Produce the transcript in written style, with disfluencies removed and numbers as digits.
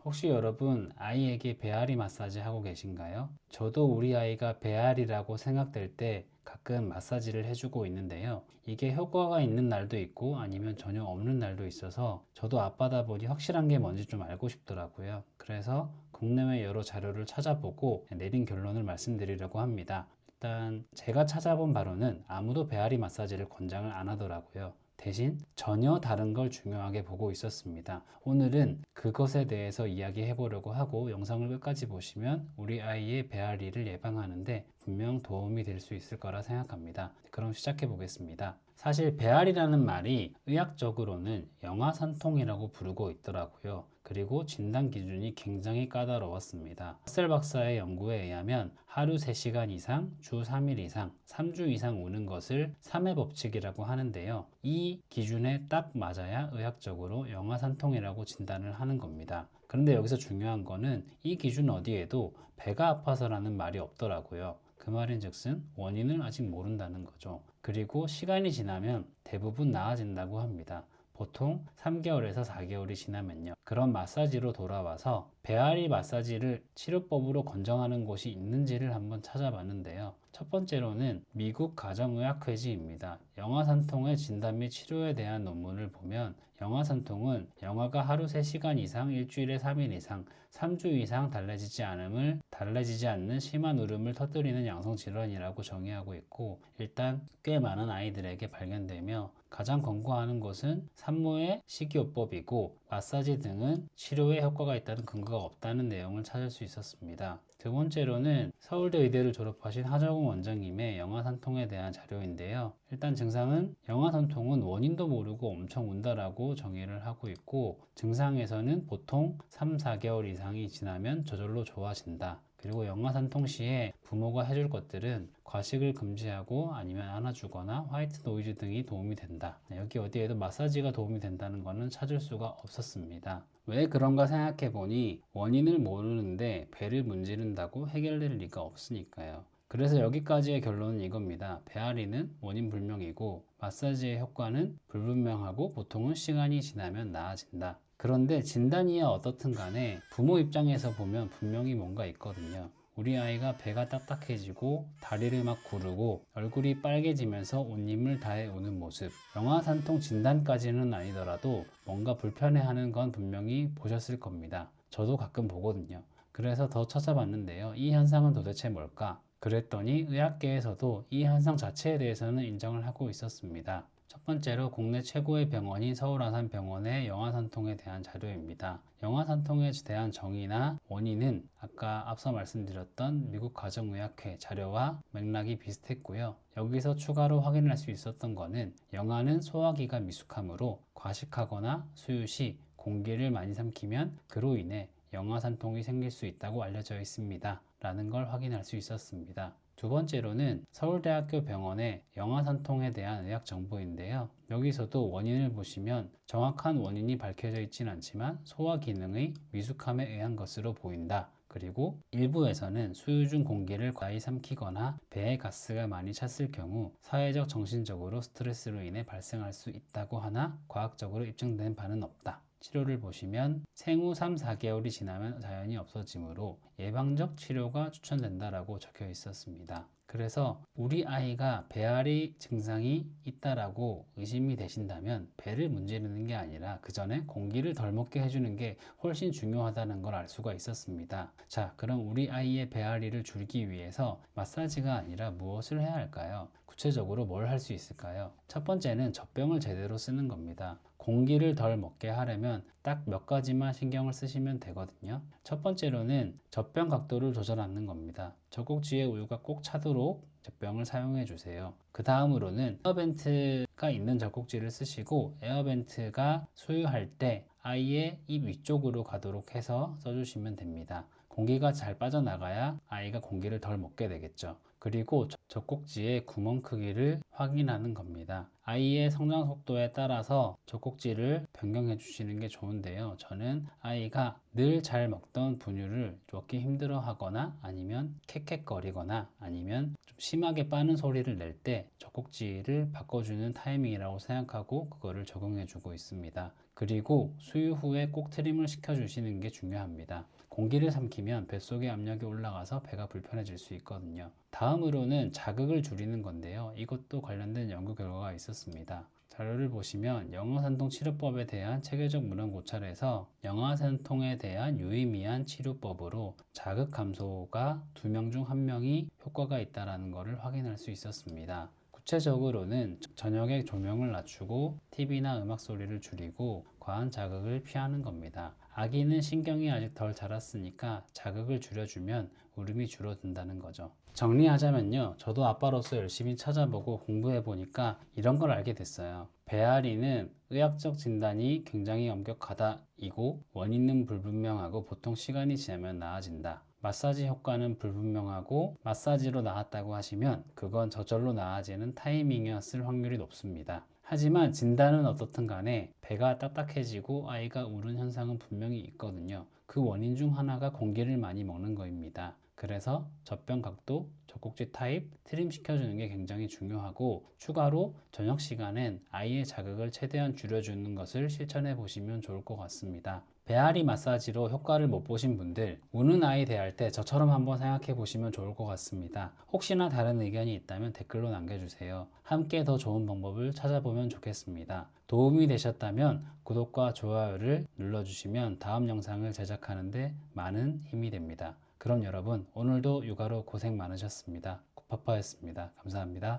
혹시 여러분 아이에게 배앓이 마사지 하고 계신가요? 저도 우리 아이가 배앓이라고 생각될 때 가끔 마사지를 해주고 있는데요. 이게 효과가 있는 날도 있고 아니면 전혀 없는 날도 있어서 저도 아빠다 보니 확실한 게 뭔지 좀 알고 싶더라고요. 그래서 국내외 여러 자료를 찾아보고 내린 결론을 말씀드리려고 합니다. 일단 제가 찾아본 바로는 아무도 배앓이 마사지를 권장을 안 하더라고요. 대신 전혀 다른 걸 중요하게 보고 있었습니다. 오늘은 그것에 대해서 이야기해 보려고 하고 영상을 끝까지 보시면 우리 아이의 배앓이를 예방하는데 분명 도움이 될 수 있을 거라 생각합니다. 그럼 시작해 보겠습니다. 사실 배앓이라는 말이 의학적으로는 영아산통이라고 부르고 있더라고요. 그리고 진단 기준이 굉장히 까다로웠습니다. 헛셀 박사의 연구에 의하면 하루 3시간 이상, 주 3일 이상, 3주 이상 우는 것을 3회 법칙이라고 하는데요. 이 기준에 딱 맞아야 의학적으로 영아산통이라고 진단을 하는 겁니다. 그런데 여기서 중요한 거는 이 기준 어디에도 배가 아파서라는 말이 없더라고요. 그 말인즉슨 원인을 아직 모른다는 거죠. 그리고 시간이 지나면 대부분 나아진다고 합니다. 보통 3개월에서 4개월이 지나면요. 그런 마사지로 돌아와서 배앓이 마사지를 치료법으로 권장하는 곳이 있는지를 한번 찾아봤는데요. 첫 번째로는 미국 가정의학회지입니다. 영아산통의 진단 및 치료에 대한 논문을 보면 영아산통은 영아가 하루 3시간 이상, 일주일에 3일 이상, 3주 이상 달래지지 않는 심한 울음을 터뜨리는 양성질환이라고 정의하고 있고, 일단 꽤 많은 아이들에게 발견되며 가장 권고하는 것은 산모의 식이요법이고 마사지 등은 치료에 효과가 있다는 근거가 없다는 내용을 찾을 수 있었습니다. 두 번째로는 서울대 의대를 졸업하신 하정우 원장님의 영아산통에 대한 자료인데요. 일단 증상은 영아산통은 원인도 모르고 엄청 운다라고 정의를 하고 있고, 증상에서는 보통 3, 4개월 이상이 지나면 저절로 좋아진다. 그리고 영아산통 시에 부모가 해줄 것들은 과식을 금지하고 아니면 안아주거나 화이트 노이즈 등이 도움이 된다. 여기 어디에도 마사지가 도움이 된다는 것은 찾을 수가 없었습니다. 왜 그런가 생각해 보니 원인을 모르는데 배를 문지른다고 해결될 리가 없으니까요. 그래서 여기까지의 결론은 이겁니다. 배앓이는 원인 불명이고 마사지의 효과는 불분명하고 보통은 시간이 지나면 나아진다. 그런데 진단이야 어떻든 간에 부모 입장에서 보면 분명히 뭔가 있거든요. 우리 아이가 배가 딱딱해지고 다리를 막 구르고 얼굴이 빨개지면서 온 힘을 다해 우는 모습, 영아산통 진단까지는 아니더라도 뭔가 불편해하는 건 분명히 보셨을 겁니다. 저도 가끔 보거든요. 그래서 더 찾아봤는데요. 이 현상은 도대체 뭘까? 그랬더니 의학계에서도 이 현상 자체에 대해서는 인정을 하고 있었습니다. 첫 번째로 국내 최고의 병원인 서울아산병원의 영아산통에 대한 자료입니다. 영아산통에 대한 정의나 원인은 아까 앞서 말씀드렸던 미국 가정의학회 자료와 맥락이 비슷했고요. 여기서 추가로 확인할 수 있었던 것은 영아는 소화기가 미숙하므로 과식하거나 수유 시 공기를 많이 삼키면 그로 인해 영아산통이 생길 수 있다고 알려져 있습니다. 라는 걸 확인할 수 있었습니다. 두 번째로는 서울대학교 병원의 영아산통에 대한 의학 정보인데요. 여기서도 원인을 보시면 정확한 원인이 밝혀져 있진 않지만 소화 기능의 미숙함에 의한 것으로 보인다. 그리고 일부에서는 수유 중 공기를 과히 삼키거나 배에 가스가 많이 찼을 경우 사회적 정신적으로 스트레스로 인해 발생할 수 있다고 하나 과학적으로 입증된 바는 없다. 치료를 보시면 생후 3, 4개월이 지나면 자연히 없어지므로 예방적 치료가 추천된다라고 적혀 있었습니다. 그래서 우리 아이가 배앓이 증상이 있다라고 의심이 되신다면 배를 문지르는 게 아니라 그 전에 공기를 덜 먹게 해주는 게 훨씬 중요하다는 걸 알 수가 있었습니다. 자, 그럼 우리 아이의 배앓이를 줄이기 위해서 마사지가 아니라 무엇을 해야 할까요? 구체적으로 뭘 할 수 있을까요? 첫 번째는 젖병을 제대로 쓰는 겁니다. 공기를 덜 먹게 하려면 딱 몇 가지만 신경을 쓰시면 되거든요. 첫 번째로는 젖병 각도를 조절하는 겁니다. 젖꼭지에 우유가 꼭 차도록 젖병을 사용해 주세요. 그 다음으로는 에어벤트가 있는 젖꼭지를 쓰시고 에어벤트가 수유할 때 아이의 입 위쪽으로 가도록 해서 써주시면 됩니다. 공기가 잘 빠져나가야 아이가 공기를 덜 먹게 되겠죠. 그리고 젖꼭지의 구멍 크기를 확인하는 겁니다. 아이의 성장 속도에 따라서 젖꼭지를 변경해 주시는 게 좋은데요. 저는 아이가 늘 잘 먹던 분유를 먹기 힘들어 하거나 아니면 캑캑거리거나 아니면 좀 심하게 빠는 소리를 낼 때 젖꼭지를 바꿔주는 타이밍이라고 생각하고 그거를 적용해 주고 있습니다. 그리고 수유 후에 꼭 트림을 시켜 주시는 게 중요합니다. 공기를 삼키면 뱃속의 압력이 올라가서 배가 불편해질 수 있거든요. 다음으로는 자극을 줄이는 건데요. 이것도 관련된 연구 결과가 있었습니다. 자료를 보시면 영아산통 치료법에 대한 체계적 문헌 고찰에서 영아산통에 대한 유의미한 치료법으로 자극 감소가 2명 중 1명이 효과가 있다는 것을 확인할 수 있었습니다. 구체적으로는 저녁에 조명을 낮추고 TV나 음악 소리를 줄이고 과한 자극을 피하는 겁니다. 아기는 신경이 아직 덜 자랐으니까 자극을 줄여주면 울음이 줄어든다는 거죠. 정리하자면요. 저도 아빠로서 열심히 찾아보고 공부해보니까 이런 걸 알게 됐어요. 배앓이는 의학적 진단이 굉장히 엄격하다이고 원인은 불분명하고 보통 시간이 지나면 나아진다. 마사지 효과는 불분명하고 마사지로 나았다고 하시면 그건 저절로 나아지는 타이밍이었을 확률이 높습니다. 하지만 진단은 어떻든 간에 배가 딱딱해지고 아이가 우는 현상은 분명히 있거든요. 그 원인 중 하나가 공기를 많이 먹는 거입니다. 그래서 젖병 각도, 젖꼭지 타입, 트림 시켜주는 게 굉장히 중요하고 추가로 저녁 시간엔 아이의 자극을 최대한 줄여주는 것을 실천해 보시면 좋을 것 같습니다. 배앓이 마사지로 효과를 못 보신 분들, 우는 아이 대할 때 저처럼 한번 생각해 보시면 좋을 것 같습니다. 혹시나 다른 의견이 있다면 댓글로 남겨주세요. 함께 더 좋은 방법을 찾아보면 좋겠습니다. 도움이 되셨다면 구독과 좋아요를 눌러주시면 다음 영상을 제작하는데 많은 힘이 됩니다. 그럼 여러분, 오늘도 육아로 고생 많으셨습니다. 굿파파였습니다. 감사합니다.